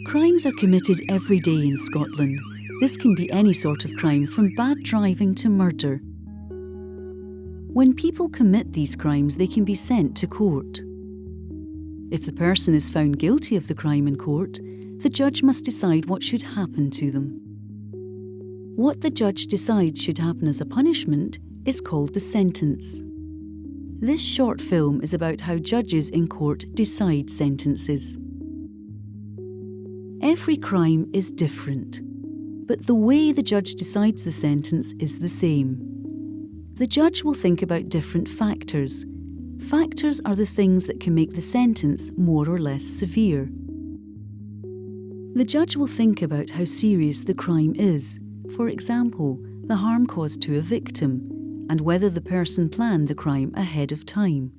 Crimes are committed every day in Scotland. This can be any sort of crime, from bad driving to murder. When people commit these crimes, they can be sent to court. If the person is found guilty of the crime in court, the judge must decide what should happen to them. What the judge decides should happen as a punishment is called the sentence. This short film is about how judges in court decide sentences. Every crime is different, but the way the judge decides the sentence is the same. The judge will think about different factors. Factors are the things that can make the sentence more or less severe. The judge will think about how serious the crime is, for example, the harm caused to a victim, and whether the person planned the crime ahead of time.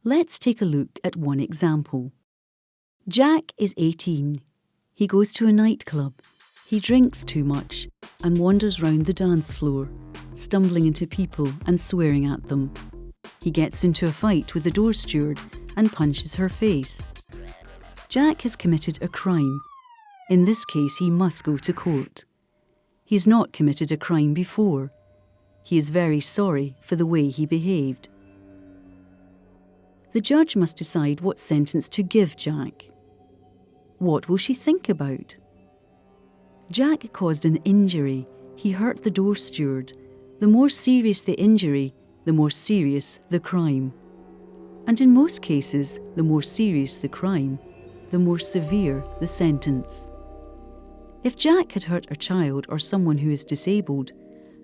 Let's take a look at one example. Jack is 18. He goes to a nightclub. He drinks too much and wanders round the dance floor, stumbling into people and swearing at them. He gets into a fight with the door steward and punches her face. Jack has committed a crime. In this case, he must go to court. He has not committed a crime before. He is very sorry for the way he behaved. The judge must decide what sentence to give Jack. What will she think about? Jack caused an injury. He hurt the door steward. The more serious the injury, the more serious the crime. And in most cases, the more serious the crime, the more severe the sentence. If Jack had hurt a child or someone who is disabled,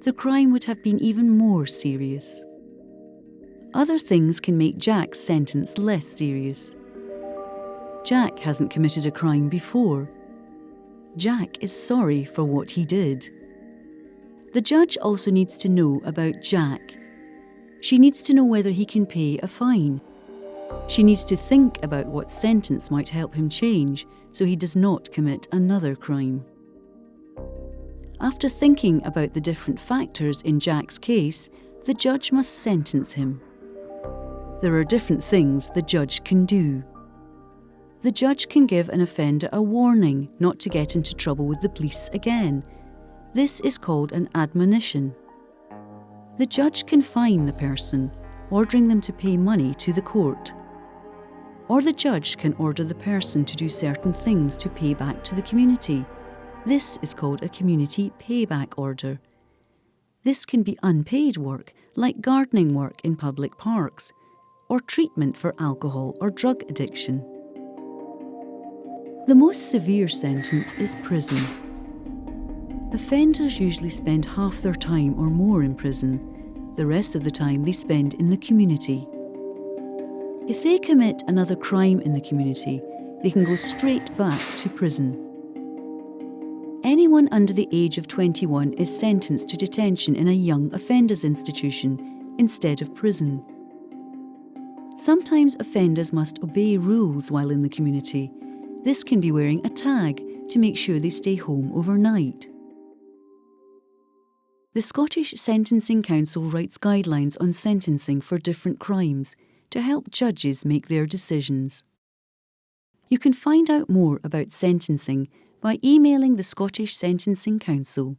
the crime would have been even more serious. Other things can make Jack's sentence less serious. Jack hasn't committed a crime before. Jack is sorry for what he did. The judge also needs to know about Jack. She needs to know whether he can pay a fine. She needs to think about what sentence might help him change so he does not commit another crime. After thinking about the different factors in Jack's case, the judge must sentence him. There are different things the judge can do. The judge can give an offender a warning not to get into trouble with the police again. This is called an admonition. The judge can fine the person, ordering them to pay money to the court. Or the judge can order the person to do certain things to pay back to the community. This is called a community payback order. This can be unpaid work, like gardening work in public parks, or treatment for alcohol or drug addiction. The most severe sentence is prison. Offenders usually spend half their time or more in prison. The rest of the time they spend in the community. If they commit another crime in the community, they can go straight back to prison. Anyone under the age of 21 is sentenced to detention in a young offenders institution instead of prison. Sometimes offenders must obey rules while in the community. This can be wearing a tag to make sure they stay home overnight. The Scottish Sentencing Council writes guidelines on sentencing for different crimes to help judges make their decisions. You can find out more about sentencing by emailing the Scottish Sentencing Council.